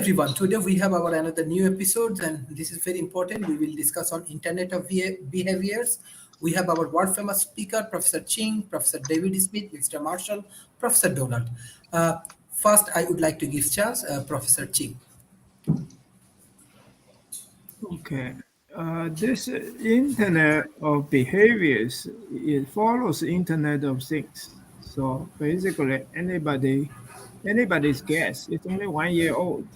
everyone. Today we have our another new episode, and this is very important. We will discuss on Internet of Behaviors. We have our world famous speaker, Professor Ching, Professor David Smith, Mr. Marshall, Professor Donald. First, I would like to give chance, Professor Ching. Okay. This Internet of Behaviors, it follows Internet of Things. So basically, anybody's guess. It's only 1 year old.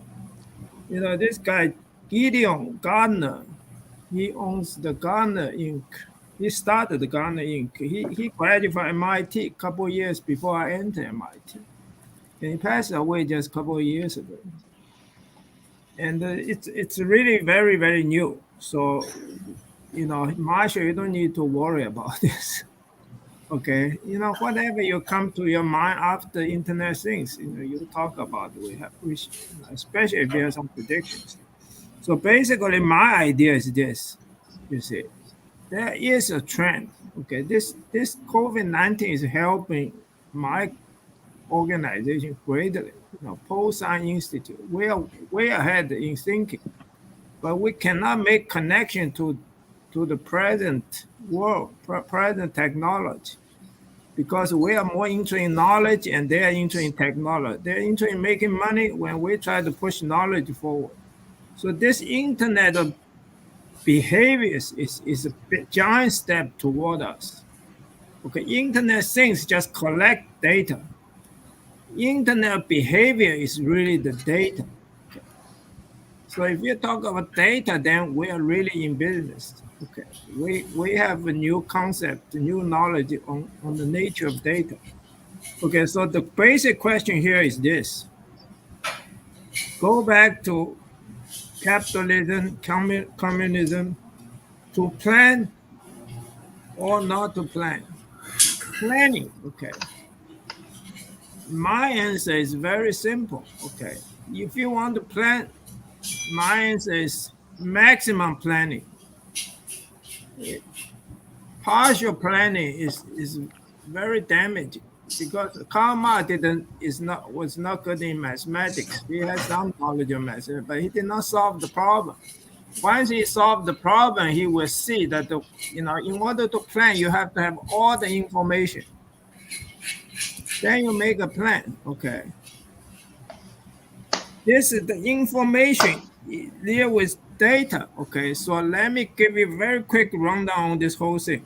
This guy Gideon Gardner, he owns the Gardner Inc. He started the Gardner Inc. He graduated from MIT a couple of years before I entered MIT, and he passed away just a couple of years ago. And it's really very very new. So Marshall, you don't need to worry about this. Okay, whatever you come to your mind after Internet things, you talk about. Especially if you have some predictions. So basically, my idea is this: you see, there is a trend. Okay, this COVID-19 is helping my organization greatly. Pole-Science Institute, we are way ahead in thinking, but we cannot make connection to the present world, present technology, because we are more interested in knowledge and they are interested in technology. They're interested in making money when we try to push knowledge forward. So this Internet of Behaviors is a giant step toward us. Okay, Internet things just collect data. Internet behavior is really the data. Okay. So if you talk about data, then we are really in business. Okay, we have a new concept, new knowledge on the nature of data. Okay, so the basic question here is this: go back to capitalism, communism, to plan or not to plan. Planning, okay. My answer is very simple. Okay, if you want to plan, my answer is maximum planning. Partial planning is very damaging, because Karl Marx was not good in mathematics. He had some knowledge of mathematics, but he did not solve the problem. Once he solved the problem, he will see that in order to plan, you have to have all the information. Then you make a plan. Okay. This is the information deal with data. Okay, so let me give you a very quick rundown on this whole thing.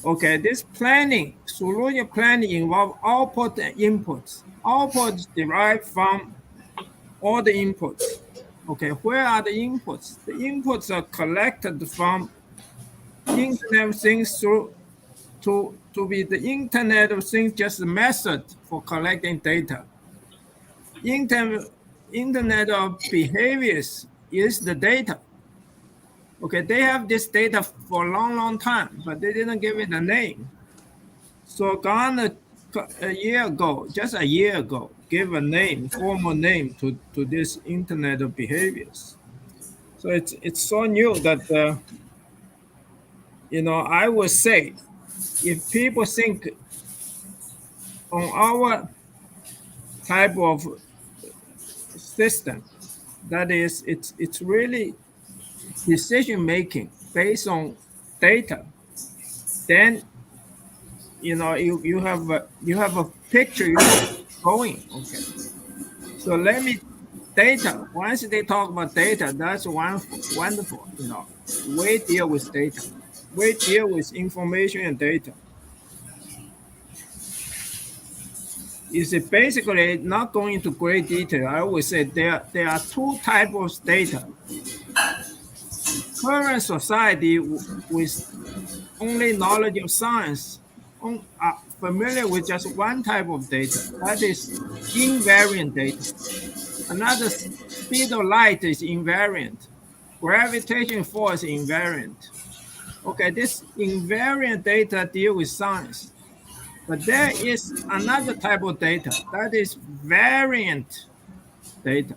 Okay, this planning, solution planning involves output and inputs. Outputs derived from all the inputs. Okay, where are the inputs? The inputs are collected from Internet of Things to be the Internet of Things, just a method for collecting data. Internet of Behaviors is the data. Okay, they have this data for a long time, but they didn't give it a name. So Gartner, just a year ago, gave a name, formal name to this Internet of Behaviors. So it's so new that I would say, if people think on our type of system, that is, it's really decision making based on data, then you have a picture you're going. Okay, so data. Once they talk about data, that's wonderful. We deal with data. We deal with information and data. Is it basically, not going into great detail, I would say there are two types of data. Current society with only knowledge of science are familiar with just one type of data, that is invariant data. Another, speed of light is invariant. Gravitation force is invariant. Okay, this invariant data deal with science. But there is another type of data, that is variant data,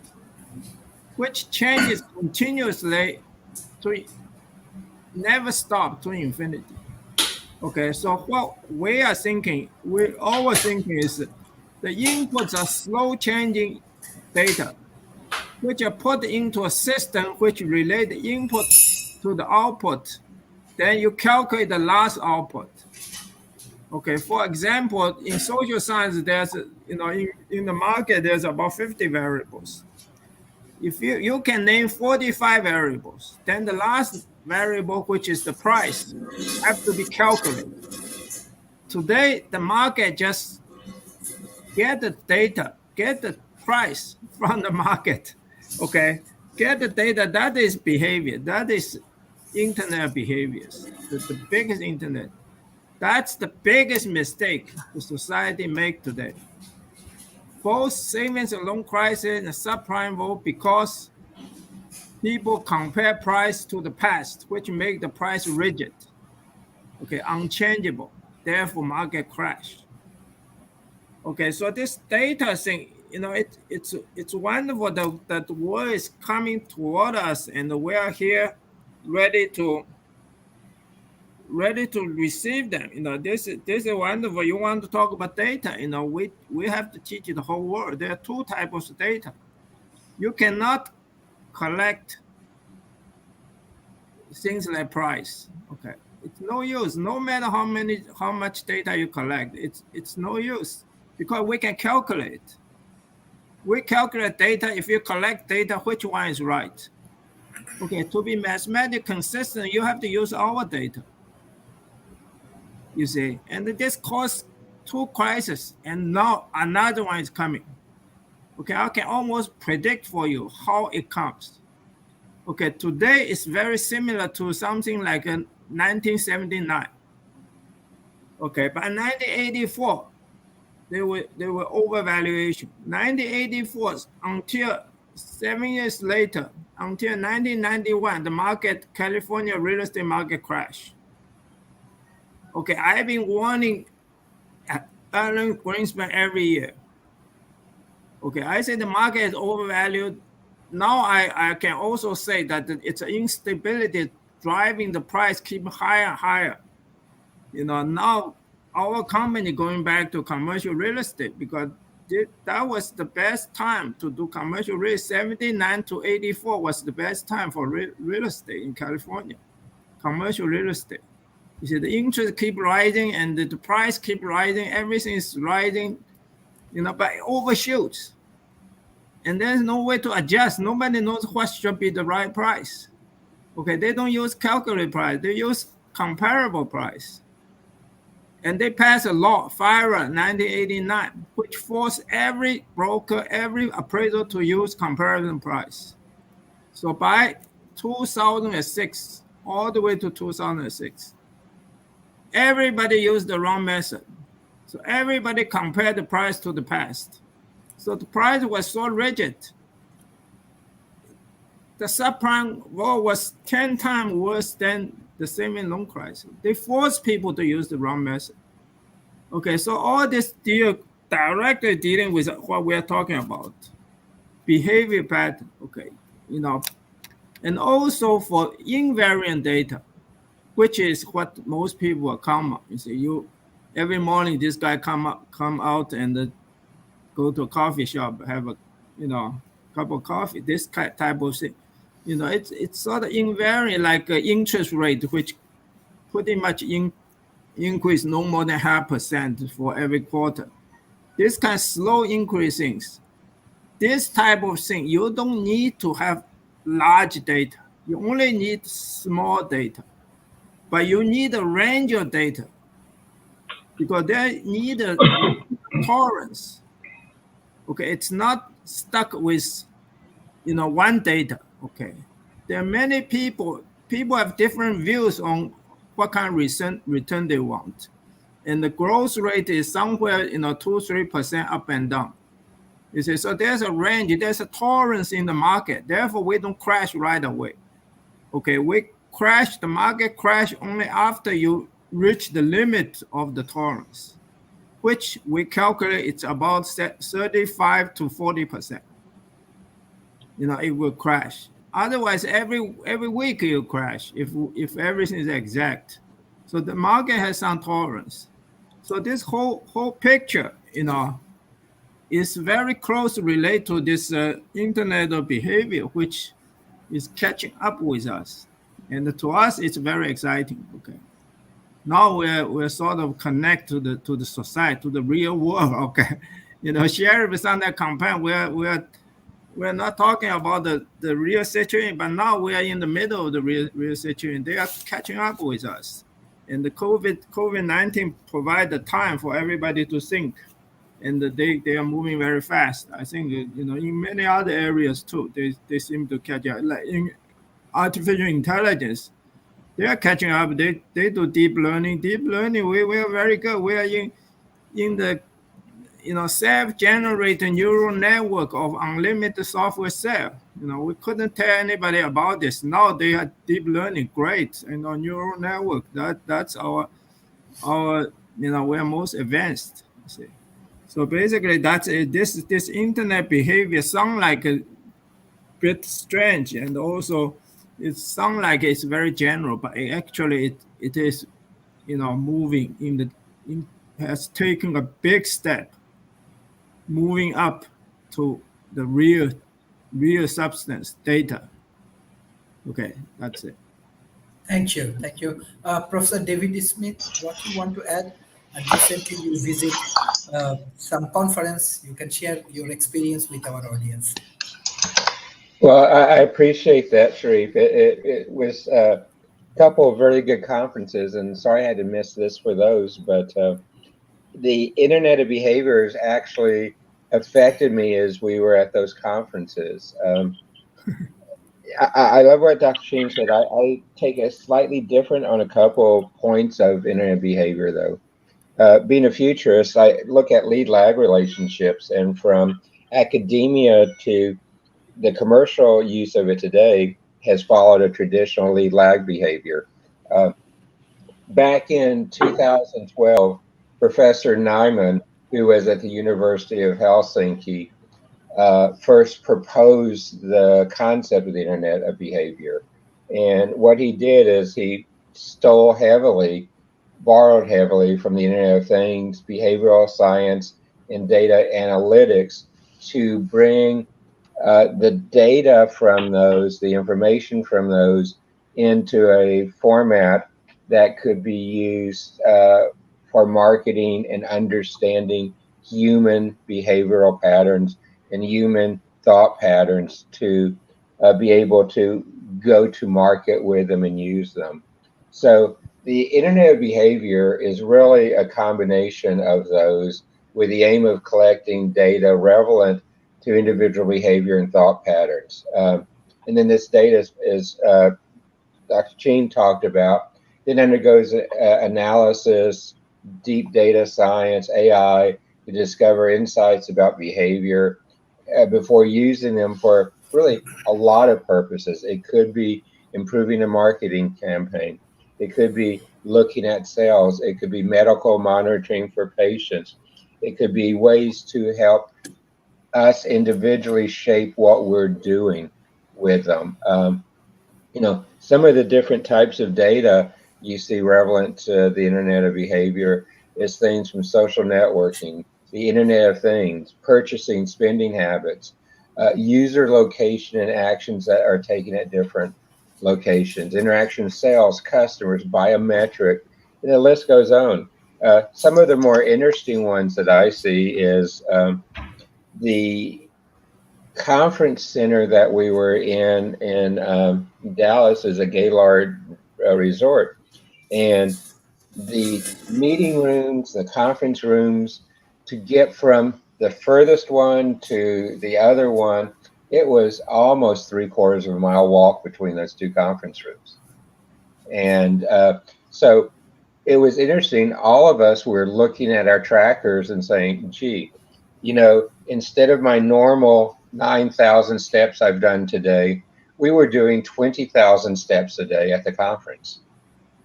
which changes continuously to never stop to infinity. Okay, so what we are thinking, our thinking is the inputs are slow changing data. which are put into a system which relate the input to the output. Then you calculate the last output. Okay, for example, in social science, there's, in the market, there's about 50 variables. If you can name 45 variables, then the last variable, which is the price, have to be calculated. Today, the market just get the data, get the price from the market, okay? Get the data, that is behavior, that is internet behaviors, the biggest internet. That's the biggest mistake the society make today. Both savings and loan crisis and subprime vote because people compare price to the past, which make the price rigid, okay, unchangeable. Therefore, market crash. Okay, so this data thing, it's wonderful that the world is coming toward us, and we are here ready to receive them. This is wonderful. You want to talk about data? We have to teach the whole world. There are two types of data. You cannot collect things like price. Okay, it's no use. No matter how much data you collect, it's no use because we can calculate. We calculate data. If you collect data, which one is right? Okay, to be mathematically consistent, you have to use our data. You see, and this caused two crises, and now another one is coming. Okay, I can almost predict for you how it comes. Okay, today is very similar to something like 1979. Okay, by 1984, they were overvaluation. 1984 until 7 years later, until 1991, the market, California real estate market crashed. Okay, I've been warning Alan Greenspan every year. Okay, I say the market is overvalued. Now I can also say that it's an instability driving the price keep higher and higher. Now our company going back to commercial real estate because that was the best time to do commercial real estate. 79 to 84 was the best time for real estate in California, commercial real estate. You see, the interest keep rising and the price keep rising. Everything is rising, but it overshoots. And there's no way to adjust. Nobody knows what should be the right price. Okay, they don't use calculated price. They use comparable price. And they passed a law, FIRA 1989, which forced every broker, every appraiser to use comparison price. So by 2006, all the way to 2006, everybody used the wrong method. So everybody compared the price to the past. So the price was so rigid. The subprime war was 10 times worse than the saving loan crisis. They forced people to use the wrong method. Okay, so all this deal directly dealing with what we are talking about, behavior pattern. Okay, and also for invariant data, which is what most people are common. You see, every morning this guy come out and go to a coffee shop, have a cup of coffee. This type of thing, it's sort of invariant, like interest rate, which pretty much increase no more than 0.5% for every quarter. This kind of slow increasings. This type of thing, you don't need to have large data. You only need small data, but you need a range of data because they need a tolerance. Okay, it's not stuck with one data. Okay, there are many people have different views on what kind of return they want, and the growth rate is somewhere 2-3% up and down. You see, so there's a range, there's a tolerance in the market. Therefore, we don't crash right away. Okay, the market crash only after you reach the limit of the tolerance, which we calculate it's about 35 to 40%. It will crash. Otherwise, every week it will crash if everything is exact. So the market has some tolerance. So this whole picture, is very closely related to this internet of behavior, which is catching up with us. And to us, it's very exciting. Okay. Now we're sort of connect to the society, to the real world. Okay. Sheriff is on that campaign. We're not talking about the real situation, but now we are in the middle of the real situation. They are catching up with us. And the COVID-19 provide the time for everybody to think, and they are moving very fast. I think in many other areas too, they seem to catch up. Like in artificial intelligence, they are catching up. They do deep learning. Deep learning, we are very good. We are in the self-generated neural network of unlimited software cell. We couldn't tell anybody about this. Now they are deep learning, great, and our neural network. That's our we're most advanced. See. So basically, that's it. This internet behavior sound like a bit strange, and also it sound like it's very general, but actually it is moving has taken a big step, moving up to the real substance data. Okay, that's it. Thank you. Thank you. Professor David Smith, what you want to add? And recently you visit some conference. You can share your experience with our audience. Well, I appreciate that, Sharif. It was a couple of very good conferences, and sorry I had to miss this for those, but the Internet of Behaviors actually affected me as we were at those conferences. I love what Dr. Sheen said. I take a slightly different on a couple points of Internet behavior, though. Being a futurist, I look at lead-lag relationships, and from academia to the commercial use of it today has followed a traditional lead-lag behavior. Back in 2012, Professor Nyman, who was at the University of Helsinki, first proposed the concept of the Internet of Behavior. And what he did is he borrowed heavily from the Internet of Things, behavioral science, and data analytics to bring the data from those, the information from those, into a format that could be used for marketing and understanding human behavioral patterns and human thought patterns to be able to go to market with them and use them. So the Internet of Behavior is really a combination of those with the aim of collecting data relevant to individual behavior and thought patterns. And then this data, as Dr. Cheen talked about, then undergoes analysis, deep data science, AI, to discover insights about behavior before using them for really a lot of purposes. It could be improving a marketing campaign. It could be looking at sales. It could be medical monitoring for patients. It could be ways to help us individually shape what we're doing with them. Some of the different types of data you see relevant to the Internet of Behavior is things from social networking, the Internet of Things, purchasing, spending habits, user location and actions that are taken at different locations, interaction, sales, customers, biometric, and the list goes on. Some of the more interesting ones that I see is the conference center that we were in Dallas is a Gaylord resort, and the meeting rooms, the conference rooms, to get from the furthest one to the other one, it was almost 3/4 of a mile walk between those two conference rooms. And so it was interesting. All of us were looking at our trackers and saying, gee, instead of my normal 9,000 steps I've done today, we were doing 20,000 steps a day at the conference,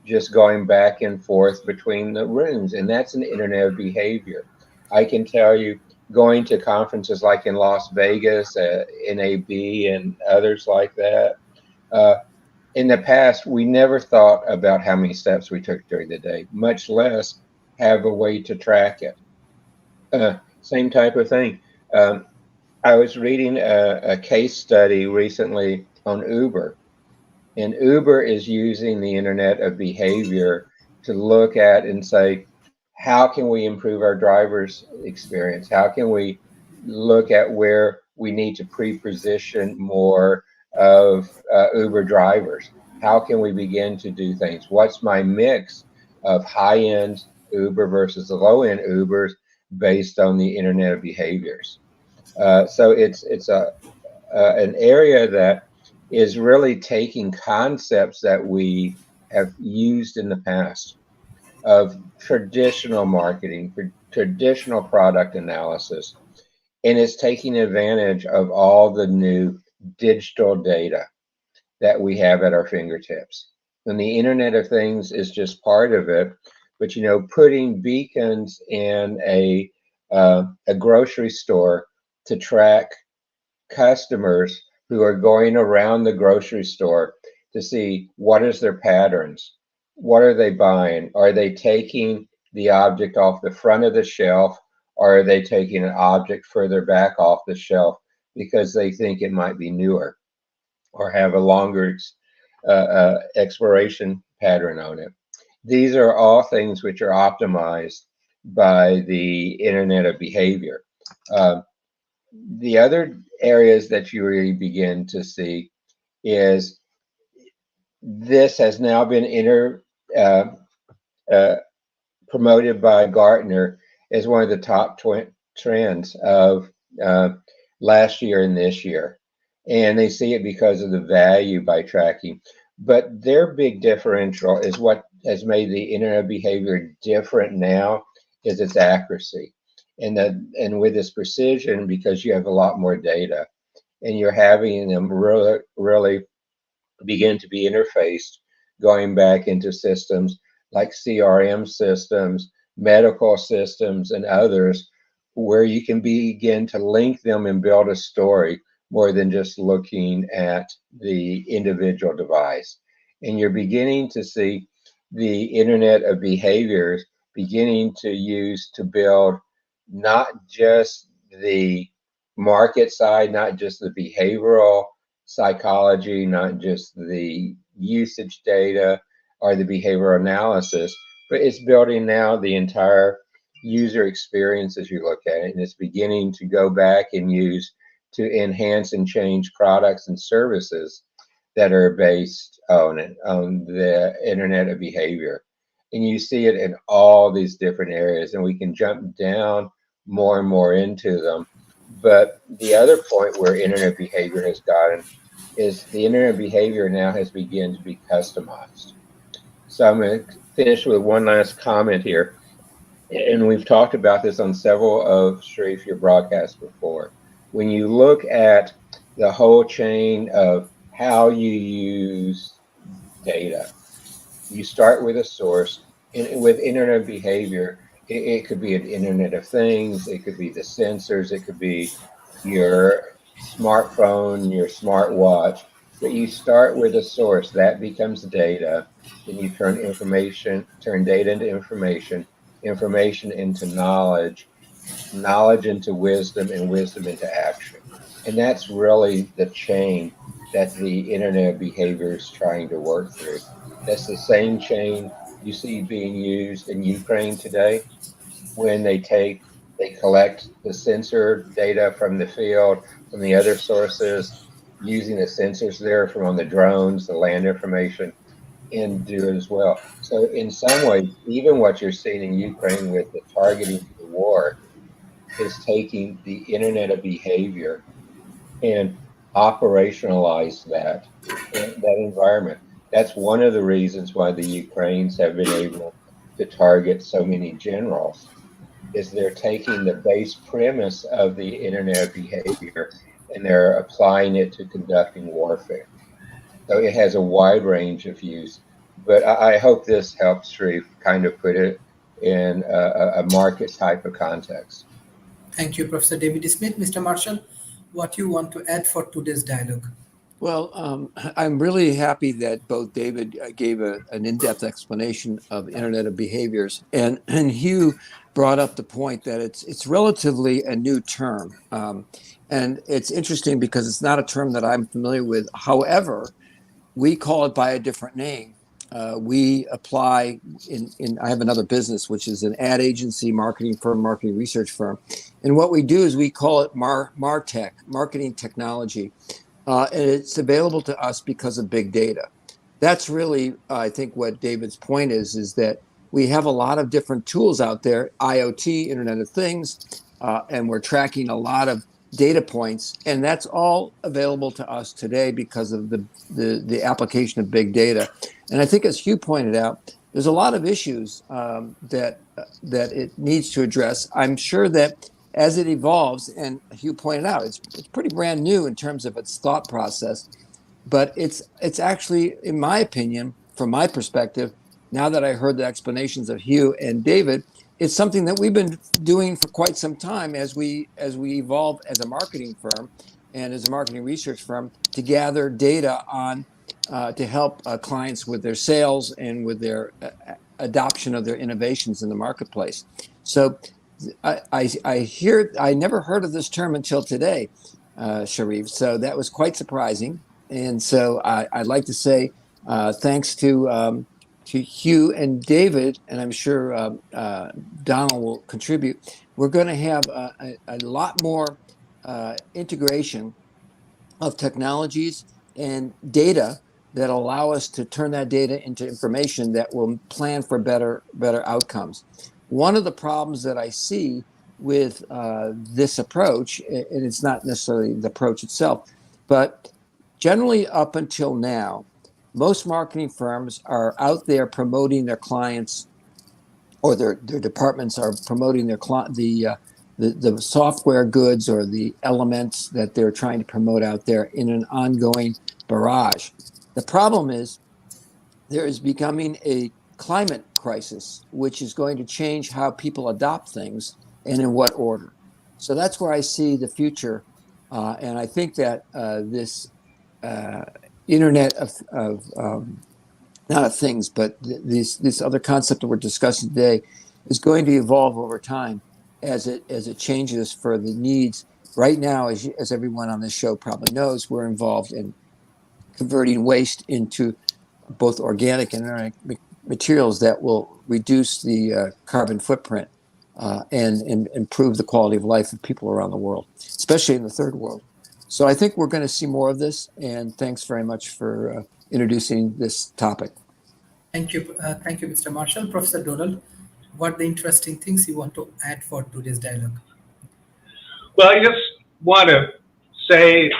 just going back and forth between the rooms. And that's an Internet of Behavior. I can tell you, going to conferences like in Las Vegas, NAB, and others like that, in the past, we never thought about how many steps we took during the day, much less have a way to track it. Same type of thing. I was reading a case study recently on Uber, and Uber is using the Internet of Behavior to look at and say, how can we improve our drivers' experience? How can we look at where we need to pre-position more of Uber drivers? How can we begin to do things? What's my mix of high-end Uber versus the low-end Ubers based on the Internet of Behaviors? So it's an area that is really taking concepts that we have used in the past of traditional marketing, traditional product analysis, and it's taking advantage of all the new digital data that we have at our fingertips. And the Internet of Things is just part of it. But putting beacons in a grocery store to track customers who are going around the grocery store to see what is their patterns, what are they buying, are they taking the object off the front of the shelf, or are they taking an object further back off the shelf because they think it might be newer or have a longer expiration pattern on it. These are all things which are optimized by the Internet of Behavior. The other areas that you really begin to see is this has now been promoted by Gartner as one of the top trends of last year and this year. And they see it because of the value by tracking. But their big differential is what has made the Internet of Behavior different now is its accuracy. And with this precision, because you have a lot more data and you're having them really begin to be interfaced, going back into systems like CRM systems, medical systems, and others, where you can begin to link them and build a story more than just looking at the individual device. And you're beginning to see the Internet of Behaviors beginning to use to build not just the market side, not just the behavioral psychology, not just the usage data or the behavioral analysis, but it's building now the entire user experience as you look at it. And it's beginning to go back and use to enhance and change products and services that are based on the Internet of Behavior. And you see it in all these different areas, and we can jump down more and more into them. But the other point where Internet Behavior has gotten is the Internet Behavior now has begun to be customized. So I'm going to finish with one last comment here. And we've talked about this on several of Sharif, your broadcasts before. When you look at the whole chain of how you use data, you start with a source. And with Internet Behavior, it could be an Internet of Things, it could be the sensors, it could be your smartphone, your smartwatch. But you start with a source that becomes data. Then you turn data into information, information into knowledge, knowledge into wisdom, and wisdom into action. And that's really the chain that the Internet of Behavior is trying to work through. That's the same chain you see being used in Ukraine today when they collect the sensor data from the field, from the other sources, using the sensors there from on the drones, the land information, and do it as well. So in some ways, even what you're seeing in Ukraine with the targeting of the war is taking the Internet of Behavior and operationalize that environment. That's one of the reasons why the Ukrainians have been able to target so many generals, is they're taking the base premise of the Internet of Behavior and they're applying it to conducting warfare. So it has a wide range of use. But I hope this helps Sharif kind of put it in a market type of context. Thank you, Professor David Smith. Mr. Marshall, what you want to add for today's dialogue? Well, I'm really happy that both David gave an in-depth explanation of Internet of Behaviors, and Hugh brought up the point that it's relatively a new term, and it's interesting because it's not a term that I'm familiar with. However, we call it by a different name. We apply in I have another business, which is an ad agency, marketing firm, marketing research firm, and what we do is we call it MarTech, marketing technology. And it's available to us because of big data. That's really, I think, what David's point is that we have a lot of different tools out there, IoT, Internet of Things, and we're tracking a lot of data points, and that's all available to us today because of the application of big data. And I think, as Hugh pointed out, there's a lot of issues that it needs to address. I'm sure that as it evolves, and Hugh pointed out, it's pretty brand new in terms of its thought process, but it's actually, in my opinion, from my perspective, now that I heard the explanations of Hugh and David, it's something that we've been doing for quite some time as we evolve as a marketing firm and as a marketing research firm to gather data on to help clients with their sales and with their adoption of their innovations in the marketplace. So I never heard of this term until today, Sharif. So that was quite surprising. And so I'd like to say thanks to Hugh and David, and I'm sure Donald will contribute. We're going to have a lot more integration of technologies and data that allow us to turn that data into information that will plan for better outcomes. One of the problems that I see with this approach, and it's not necessarily the approach itself, but generally up until now, most marketing firms are out there promoting their clients, or their departments are promoting their the software goods or the elements that they're trying to promote out there in an ongoing barrage. The problem is there is becoming a climate crisis, which is going to change how people adopt things and in what order. So that's where I see the future. And I think that this Internet of not of things, but this other concept that we're discussing today is going to evolve over time as it changes for the needs. Right now, as everyone on this show probably knows, we're involved in converting waste into both organic and inorganic materials that will reduce the carbon footprint and improve the quality of life of people around the world, especially in the third world. So I think we're going to see more of this, and thanks very much for introducing this topic. Thank you, Mr. Marshall. Professor Donald, what the interesting things you want to add for today's dialogue? Well, I just want to say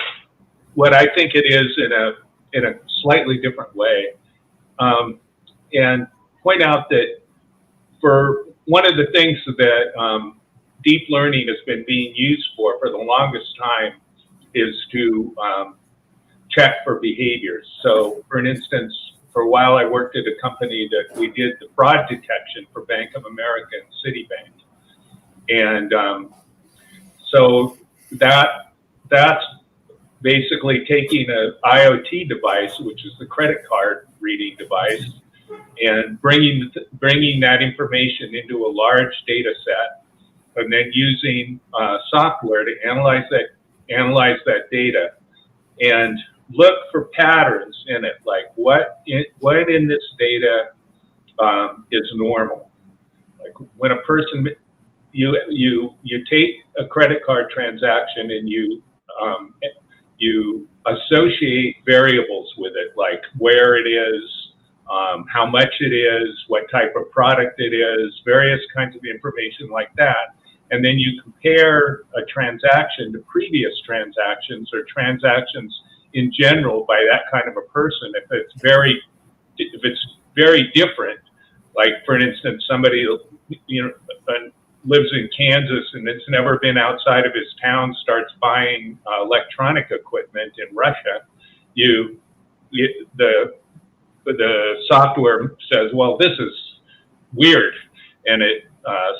what I think it is in a slightly different way, and point out that for one of the things that deep learning has been being used for the longest time is to check for behaviors. So, for an instance, for a while I worked at a company that we did the fraud detection for Bank of America and Citibank, and so that's basically taking an IoT device, which is the credit card reading device, and bringing that information into a large data set, and then using software to analyze that data and look for patterns in it, like what in this data is normal. Like when a person, you take a credit card transaction and you associate variables with it, like where it is, how much it is, what type of product it is, various kinds of information like that. And then you compare a transaction to previous transactions or transactions in general by that kind of a person. If it's very different, like for instance, somebody lives in Kansas and it's never been outside of his town, starts buying electronic equipment in Russia, the software says, well, this is weird, and it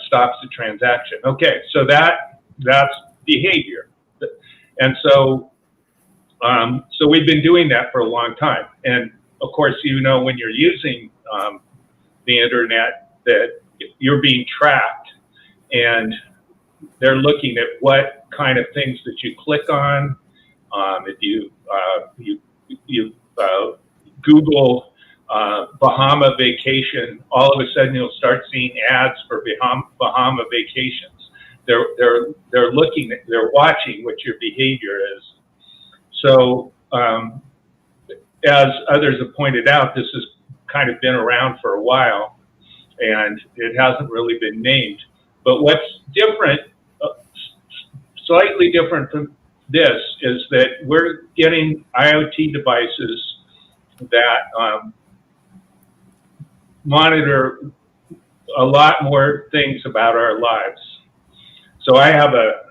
stops the transaction. Okay, so that's behavior. And so So we've been doing that for a long time. And of course, when you're using the internet, that you're being tracked, and they're looking at what kind of things that you click on. If you Google Bahama vacation, all of a sudden you'll start seeing ads for Bahama vacations. They're looking, they're watching what your behavior is. So as others have pointed out, this has kind of been around for a while, and it hasn't really been named. But what's different, slightly different from this, is that we're getting IoT devices that monitor a lot more things about our lives. So I have a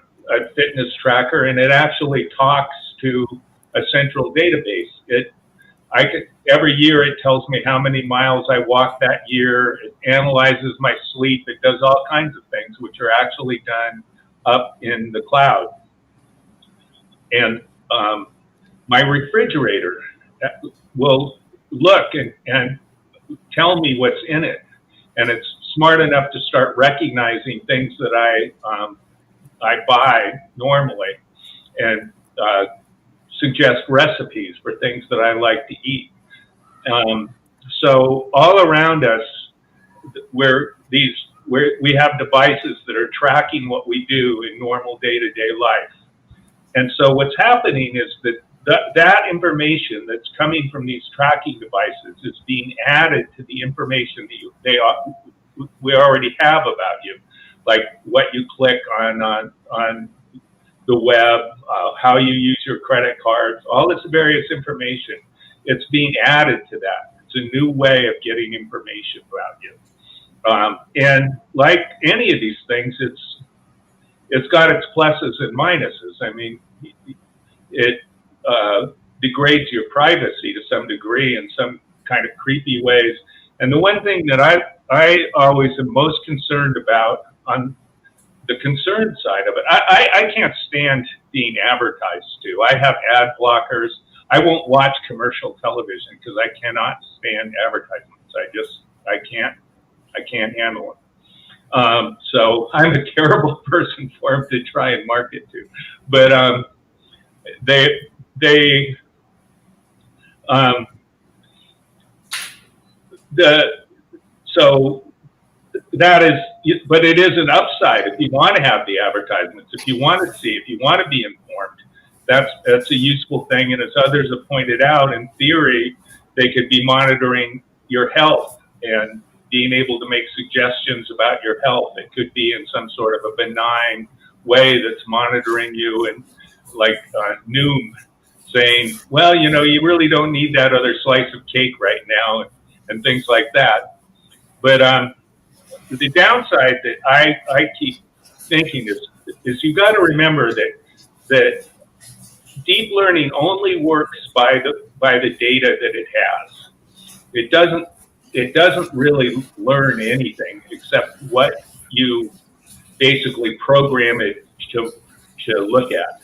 fitness tracker, and it actually talks to a central database. Every year it tells me how many miles I walked that year. It analyzes my sleep. It does all kinds of things, which are actually done up in the cloud. And my refrigerator will look and tell me what's in it. And it's smart enough to start recognizing things that I buy normally, and suggest recipes for things that I like to eat. So all around us, we have devices that are tracking what we do in normal day-to-day life. And so what's happening is that information that's coming from these tracking devices is being added to the information that we already have about you, like what you click on the web, how you use your credit cards, all this various information. It's being added to that. It's a new way of getting information about you. And like any of these things, it's got its pluses and minuses. I mean, it degrades your privacy to some degree in some kind of creepy ways. And the one thing that I always am most concerned about on the concern side of it, I can't stand being advertised to. I have ad blockers. I won't watch commercial television because I cannot stand advertisements. I can't handle it. So I'm a terrible person for them to try and market to. But so that is, but it is an upside if you want to have the advertisements, if you want to see, if you want to be informed. That's a useful thing. And as others have pointed out, in theory, they could be monitoring your health and being able to make suggestions about your health. It could be in some sort of a benign way that's monitoring you, and like Noom saying, well, you really don't need that other slice of cake right now, and things like that. But the downside that I keep thinking is you got to remember that deep learning only works by the data that it has. It doesn't really learn anything except what you basically program it to look at.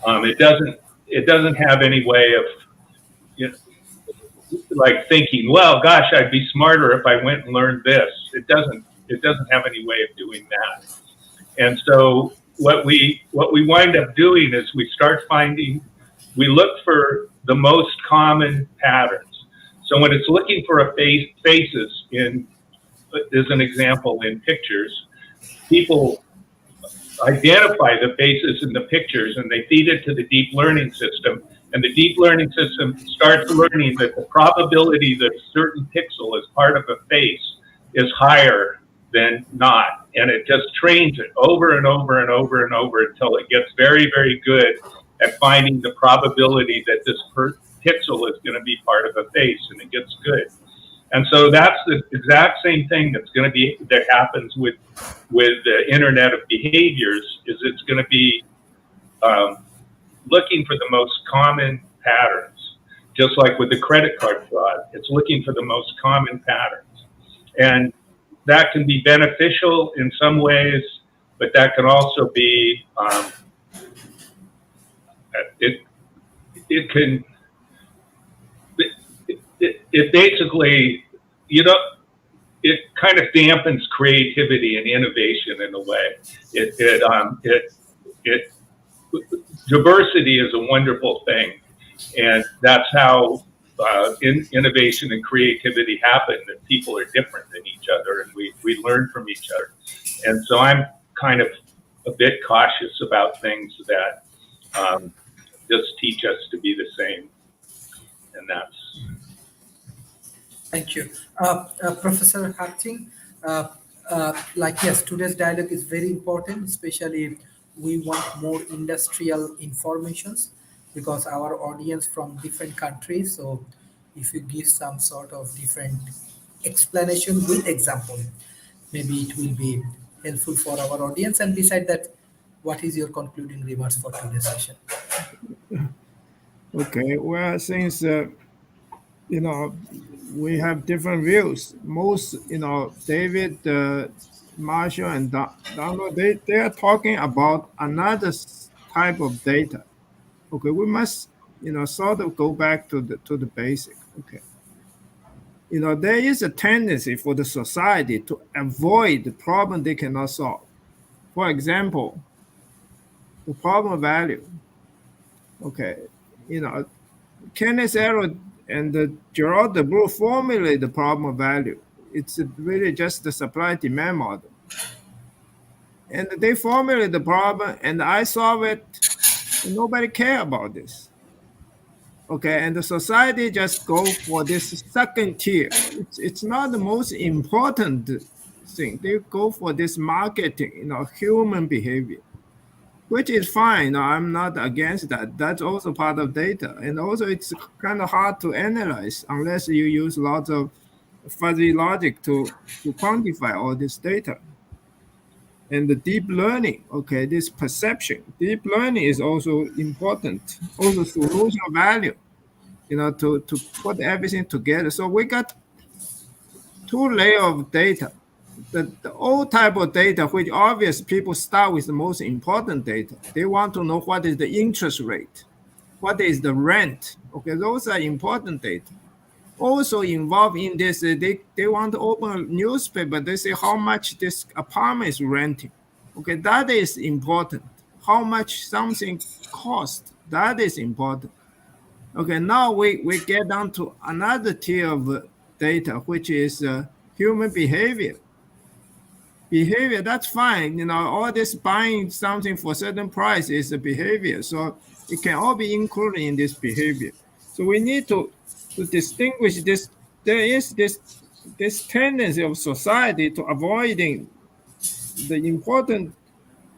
It doesn't have any way of like thinking, well, gosh, I'd be smarter if I went and learned this. It doesn't have any way of doing that. And so what we wind up doing is we look for the most common patterns. So when it's looking for faces as an example in pictures, people identify the faces in the pictures and they feed it to the deep learning system. And the deep learning system starts learning that the probability that a certain pixel is part of a face is higher than not. And it just trains it over and over and over and over until it gets very, very good at finding the probability that this pixel is going to be part of a face, and it gets good. And so that's the exact same thing that happens with the Internet of Behaviors. Is it's going to be looking for the most common patterns, just like with the credit card fraud. It's looking for the most common patterns, and that can be beneficial in some ways, but that can also be it can, it basically, you know, it kind of dampens creativity and innovation in a way. Diversity is a wonderful thing, and that's how innovation and creativity happen. That people are different than each other, and we learn from each other. And so I'm kind of a bit cautious about things that just teach us to be the same, and that's. Thank you. Professor Harting, yes, today's dialogue is very important, especially we want more industrial informations because our audience from different countries. So if you give some sort of different explanation with example, maybe it will be helpful for our audience. And beside that, what is your concluding remarks for today's session? Okay, well, since we have different views. Most, David, Marshall, and Donald, they are talking about another type of data. Okay, we must, sort of go back to the basic. Okay, there is a tendency for the society to avoid the problem they cannot solve. For example, the problem of value. Okay, Kenneth Arrow and Gerald de Boer formulate the problem of value. It's really just the supply-demand model. And they formulate the problem, and I solve it, and nobody care about this. Okay, and the society just go for this second tier. It's not the most important thing. They go for this marketing, human behavior, which is fine. I'm not against that. That's also part of data. And also it's kind of hard to analyze unless you use lots of fuzzy logic to quantify all this data. And the deep learning, okay, this perception, deep learning is also important. Also solution value, to put everything together. So we got two layers of data. The old type of data, which obvious people start with the most important data. They want to know what is the interest rate, what is the rent. Okay, those are important data. Also involved in this, they want to open a newspaper. They say how much this apartment is renting. Okay, that is important. How much something cost, that is important. Okay, now we get down to another tier of data, which is human behavior. Behavior, that's fine. All this buying something for certain price is a behavior. So it can all be included in this behavior. So we need to distinguish this. There is this tendency of society to avoiding the important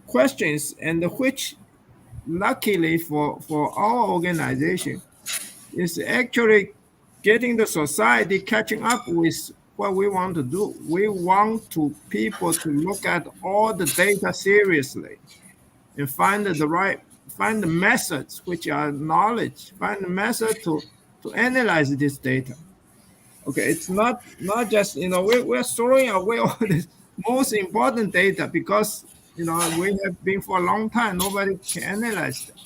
questions, and which luckily for our organization is actually getting the society catching up with what we want to do. We want people to look at all the data seriously and find the methods which are knowledge, find the method to analyze this data. Okay, it's not just, we're throwing away all this most important data because, we have been for a long time, nobody can analyze them.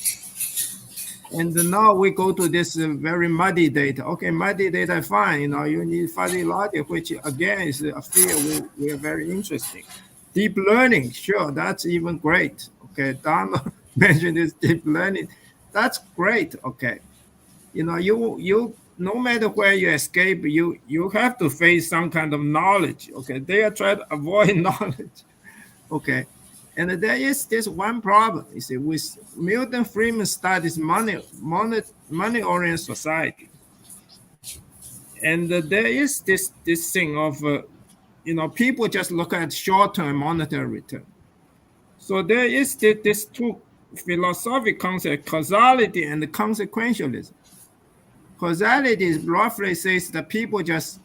And now we go to this very muddy data. Okay, muddy data, fine. You need fuzzy logic, which again is a field we are very interesting. Deep learning, sure, that's even great. Okay, Donald mentioned this deep learning. That's great. Okay, you no matter where you escape, you have to face some kind of knowledge. Okay, they are trying to avoid knowledge. Okay. And there is this one problem, you see, with Milton Friedman studies money-oriented society. And there is this thing of, people just look at short-term monetary return. So there is this two philosophical concept, causality and consequentialism. Causality roughly says that people just,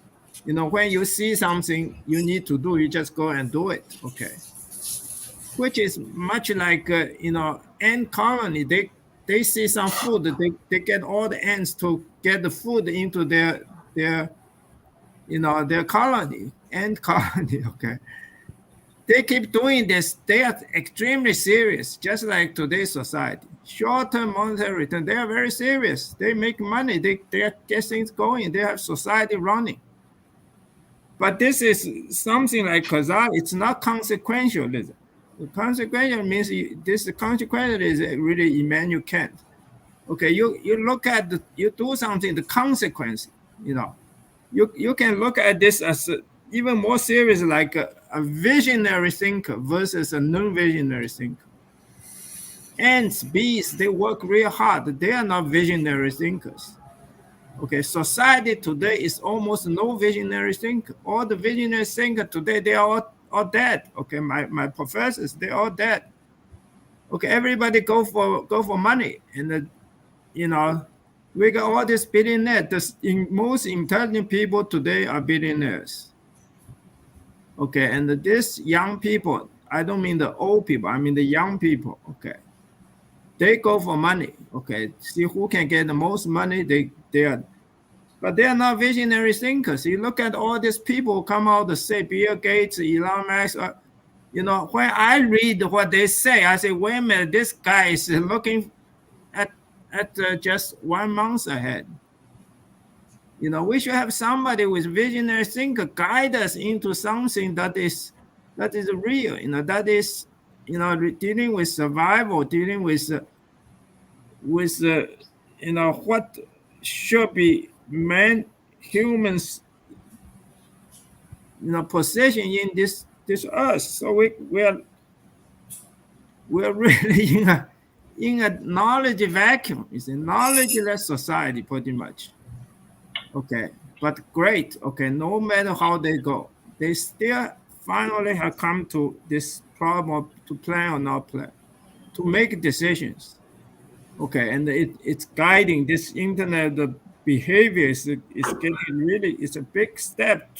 when you see something you need to do, you just go and do it, okay? Which is much like, ant colony. They see some food, they get all the ants to get the food into their colony, ant colony, okay? they keep doing this. They are extremely serious, just like today's society. Short-term monetary return, they are very serious. They make money. They get things going. They have society running. But this is something like Khazal. It's not consequentialism. The consequential means this consequential is really Immanuel Kant. Okay, you look at you do something, the consequence, you can look at this as even more serious, like a visionary thinker versus a non-visionary thinker. Ants, bees, they work real hard. They are not visionary thinkers. Okay, society today is almost no visionary thinker. All the visionary thinkers today, they are all dead. Okay, my professors, they're all dead. Okay, everybody go for money, and we got all these billionaires. The most intelligent people today are billionaires. Okay, and these young people, I don't mean the old people, I mean the young people. Okay, they go for money. Okay, see who can get the most money. They are, but they are not visionary thinkers. You look at all these people who come out to say Bill Gates, Elon Musk. When I read what they say, I say, wait a minute, this guy is looking at just 1 month ahead. We should have somebody with visionary thinker guide us into something that is real. That is, dealing with survival, dealing with what should be humans, position in this earth. So we're really in a knowledge vacuum. It's a knowledgeless society, pretty much. Okay, but great. Okay, no matter how they go, they still finally have come to this problem to plan or not plan, to make decisions. Okay, and it's guiding this internet behavior is getting really, it's a big step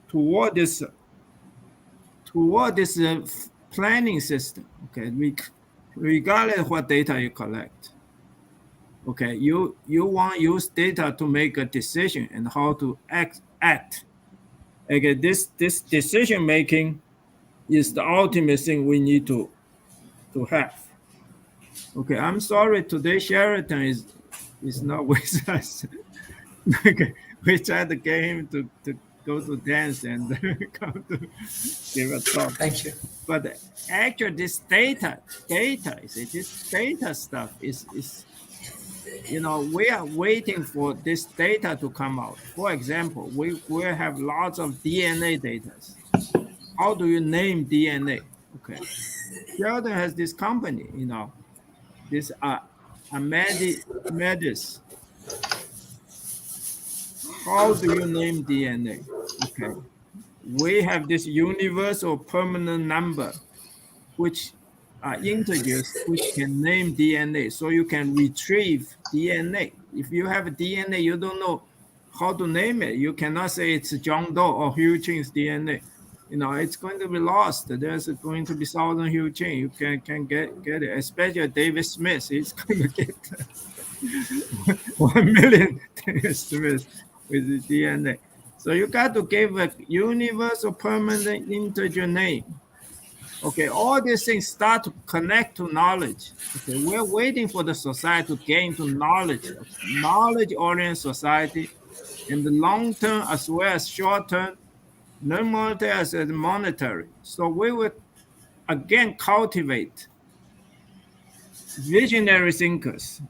toward this planning system. Okay, regardless of what data you collect. Okay, you want to use data to make a decision and how to act. Okay, this decision making is the ultimate thing we need to have. Okay, I'm sorry today Sheraton is not with us. Okay, we tried to get him to go to dance and come to give a talk. Thank you. But actually, this data, this data stuff is we are waiting for this data to come out. For example, we have lots of DNA data. How do you name DNA? Okay, Sheldon has this company, this Ahmed. How do you name DNA? Okay, we have this universal permanent number, which are integers, which can name DNA. So you can retrieve DNA. If you have DNA, you don't know how to name it. You cannot say it's John Doe or Hugh Chin's DNA. It's going to be lost. There's going to be 1,000 Hugh Chin. You can get it, especially David Smith. He's going to get 1 million David Smith with the DNA. So you got to give a universal permanent integer name. Okay, all these things start to connect to knowledge. Okay, we're waiting for the society to get into knowledge-oriented society, and the long-term as well as short-term, non-monetary as well as monetary. So we will again cultivate visionary thinkers.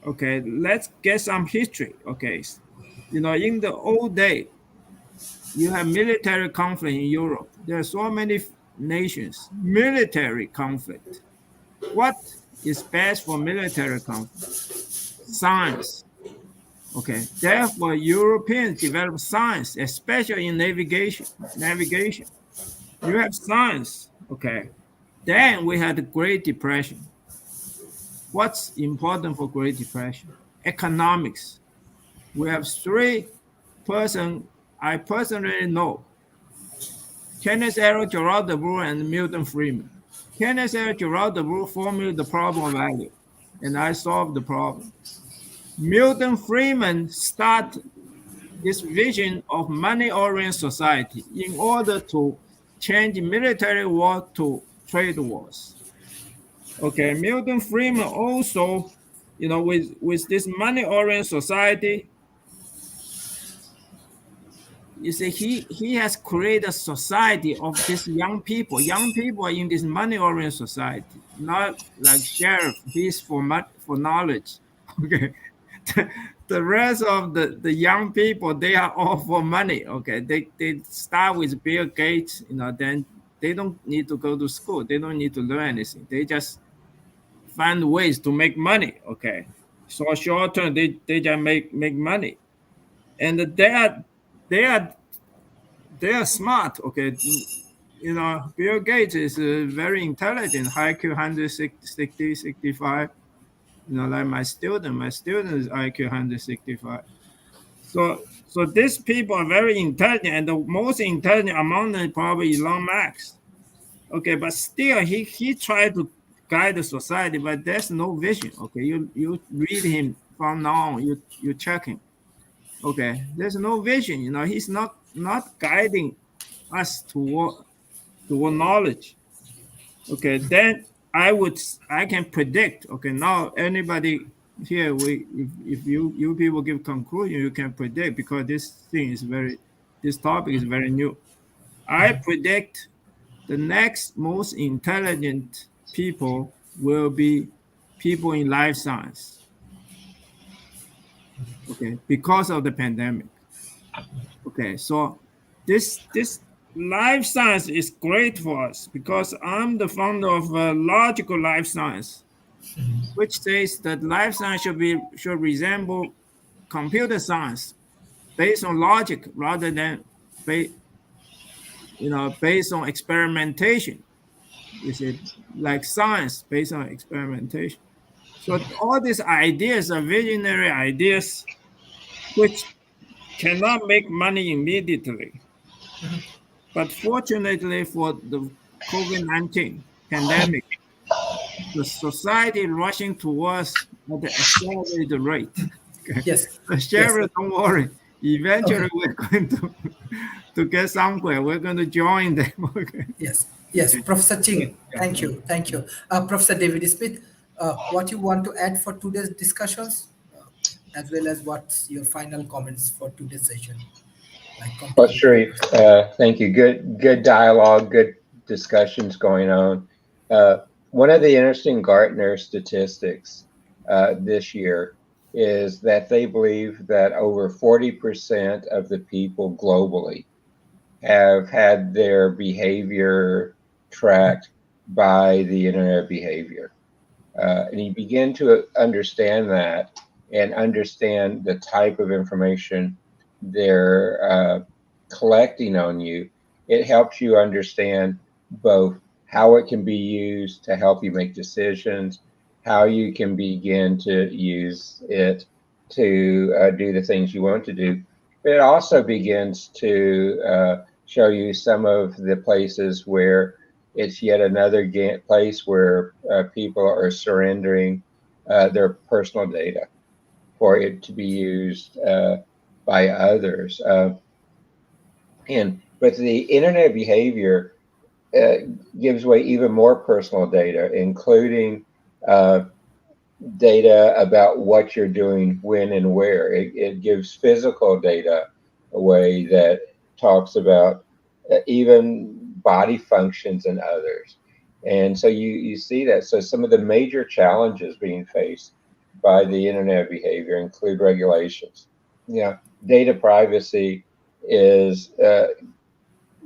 Okay, let's get some history. Okay, in the old day, you have military conflict in Europe. There are so many nations, military conflict. What is best for military conflict? Science. Okay, therefore Europeans developed science, especially in navigation. You have science. Okay, then we had the Great Depression. What's important for Great Depression? Economics. We have 3 persons I personally know: Kenneth L. Gerald Devore and Milton Friedman. Kenneth L. Gerald Devore formulated the problem of value, and I solved the problem. Milton Friedman started this vision of money-oriented society in order to change military war to trade wars. Okay, Milton Friedman also, with this money-oriented society, you see, he has created a society of these young people. Young people are in this money-oriented society, not like sheriff. He's for knowledge. Okay, the rest of the young people, they are all for money. Okay, they start with Bill Gates. Then they don't need to go to school. They don't need to learn anything. They just find ways to make money. Okay, so short term, they just make money, and they are smart. Okay, Bill Gates is very intelligent, IQ 160, 65. Like my student is IQ 165. So these people are very intelligent, and the most intelligent among them probably Elon Musk. Okay, but still he tried to guide the society, but there's no vision. Okay, you read him from now on, you check him. Okay, there's no vision. He's not guiding us toward knowledge. Okay, then I can predict. Okay, now anybody here, if you people give conclusion, you can predict, because this topic is very new. I predict the next most intelligent people will be people in life science. Okay, because of the pandemic. Okay, so this life science is great for us, because I'm the founder of logical life science, which says that life science should resemble computer science, based on logic rather than based on experimentation. You see, like science based on experimentation. So all these ideas are visionary ideas, which cannot make money immediately. But fortunately for the COVID-19 pandemic, the society rushing towards at the accelerated rate. Okay. Yes. So Yes. Sheriff, don't worry. Eventually, we're going to get somewhere. We're going to join them. Okay. Yes. Yes. Professor Ching, Yeah. thank you. Thank you. Professor David Smith, what you want to add for today's discussions, as well as what's your final comments for today's session? Well, Sharif, thank you. Good dialogue, good discussions going on. One of the interesting Gartner statistics this year is that they believe that over 40% of the people globally have had their behavior tracked by the internet behavior. And you begin to understand that and understand the type of information they're collecting on you. It helps you understand both how it can be used to help you make decisions, how you can begin to use it to do the things you want to do. But it also begins to show you some of the places where it's yet another place where people are surrendering their personal data for it to be used by others. But the internet behavior gives away even more personal data, including data about what you're doing, when and where. It gives physical data away that talks about even body functions and others. And so you see that. So some of the major challenges being faced by the internet behavior include regulations. Data privacy is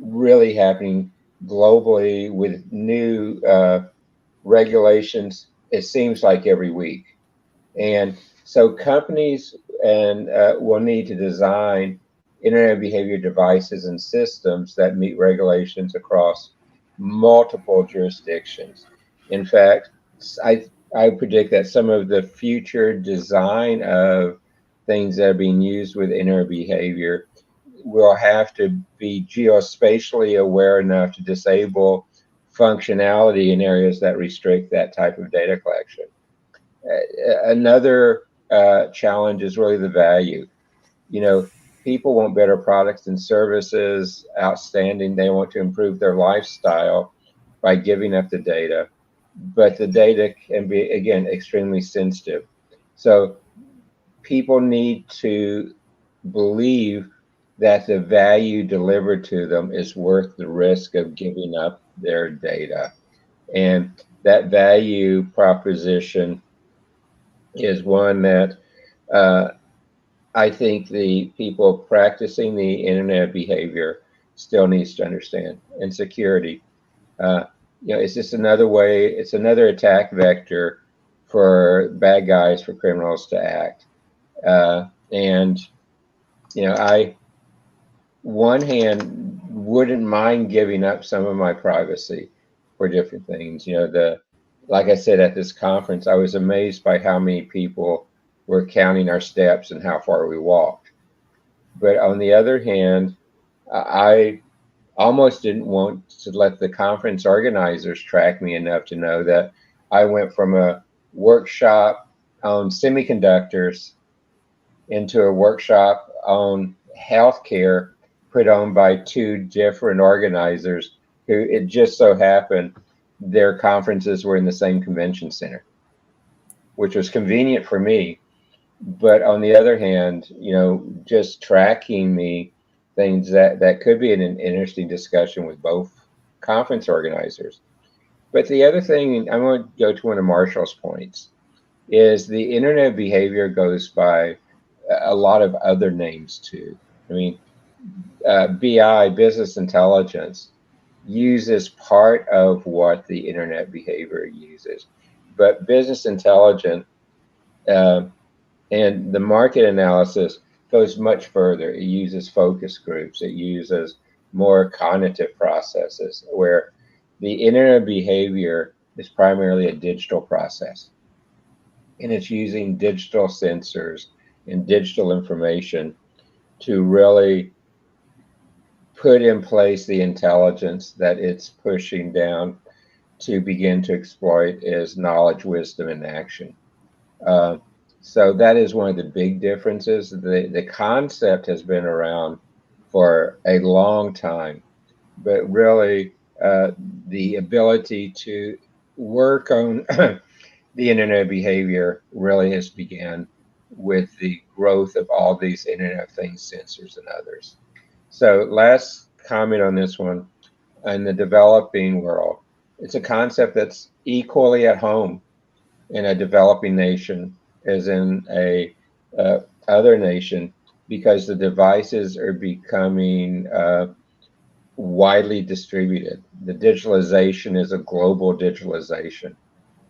really happening globally with new regulations, it seems like every week. And so companies will need to design internet behavior devices and systems that meet regulations across multiple jurisdictions. In fact, I predict that some of the future design of things that are being used with internet behavior will have to be geospatially aware enough to disable functionality in areas that restrict that type of data collection. Another challenge is really the value. people want better products and services, outstanding. They want to improve their lifestyle by giving up the data, but the data can be, again, extremely sensitive. So people need to believe that the value delivered to them is worth the risk of giving up their data. And that value proposition is one that I think the people practicing the internet behavior still needs to understand. And security, it's just another way, it's another attack vector for bad guys, for criminals to act. And I, one hand, wouldn't mind giving up some of my privacy for different things. Like I said at this conference, I was amazed by how many people were counting our steps and how far we walked. But on the other hand, I almost didn't want to let the conference organizers track me enough to know that I went from a workshop on semiconductors into a workshop on healthcare put on by two different organizers who, it just so happened, their conferences were in the same convention center, which was convenient for me. But on the other hand, just tracking me, things that could be an interesting discussion with both conference organizers. But the other thing, I'm going to go to one of Marshall's points, is the internet behavior goes by a lot of other names too. I mean, BI, business intelligence, uses part of what the internet behavior uses. But business intelligence and the market analysis goes much further. It uses focus groups. It uses more cognitive processes, where the internet behavior is primarily a digital process. And it's using digital sensors and digital information to really put in place the intelligence that it's pushing down to begin to exploit as knowledge, wisdom, and action. So that is one of the big differences. The concept has been around for a long time, but really the ability to work on the internet behavior really has began with the growth of all these Internet of Things sensors and others. So last comment on this one, in the developing world, it's a concept that's equally at home in a developing nation as in a other nation, because the devices are becoming widely distributed. The digitalization is a global digitalization.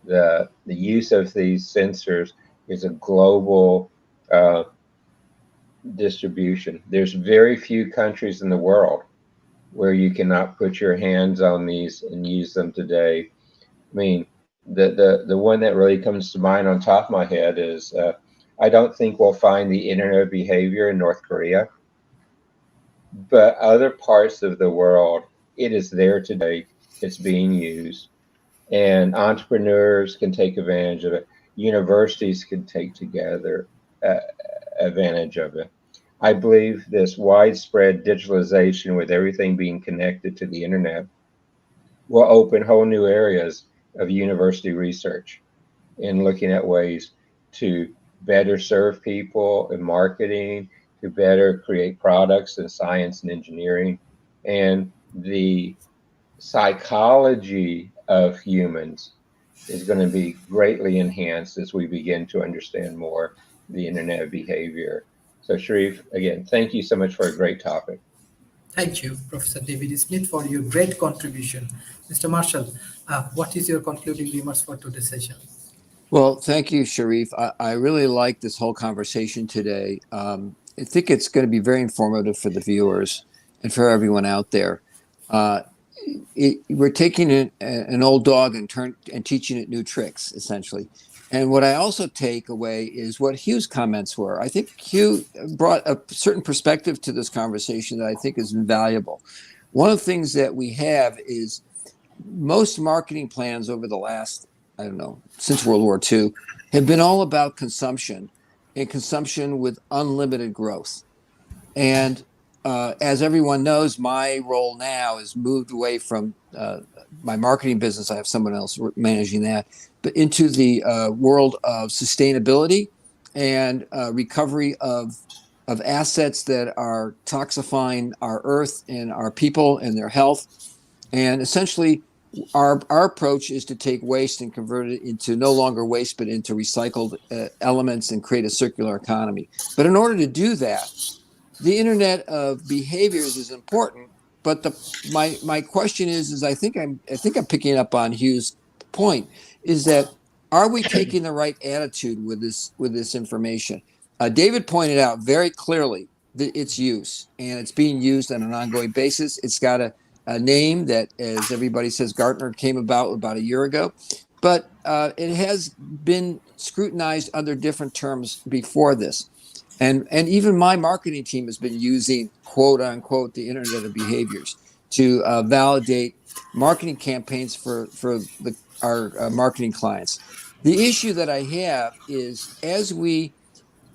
The use of these sensors is a global distribution. There's very few countries in the world where you cannot put your hands on these and use them today. I mean, the one that really comes to mind on top of my head is I don't think we'll find the internet behavior in North Korea, but other parts of the world, it is there today. It's being used, and entrepreneurs can take advantage of it. Universities can take together advantage of it. I believe this widespread digitalization, with everything being connected to the internet, will open whole new areas of university research in looking at ways to better serve people in marketing, to better create products in science and engineering. And the psychology of humans is going to be greatly enhanced as we begin to understand more the internet behavior. So Sharif, again, thank you so much for a great topic. Thank you, Professor David Smith, for your great contribution. Mr. Marshall, what is your concluding remarks for today's session? Well, thank you, Sharif. I really like this whole conversation today. I think it's going to be very informative for the viewers and for everyone out there. We're taking an old dog and teaching it new tricks, essentially. And what I also take away is what Hugh's comments were. I think Hugh brought a certain perspective to this conversation that I think is invaluable. One of the things that we have is most marketing plans over the last, since World War II, have been all about consumption, and consumption with unlimited growth. And as everyone knows, my role now is moved away from my marketing business. I have someone else managing that, but into the world of sustainability and recovery of assets that are toxifying our earth and our people and their health. And essentially, our approach is to take waste and convert it into no longer waste, but into recycled elements and create a circular economy. But in order to do that, the internet of behaviors is important. But my question is I think I'm picking up on Hugh's point, is that are we taking the right attitude with this information? David pointed out very clearly that its use, and it's being used on an ongoing basis. It's got a name that, as everybody says, Gartner came about a year ago, but it has been scrutinized under different terms before this. And even my marketing team has been using, quote unquote, the internet of behaviors to validate marketing campaigns for our marketing clients. The issue that I have is, as we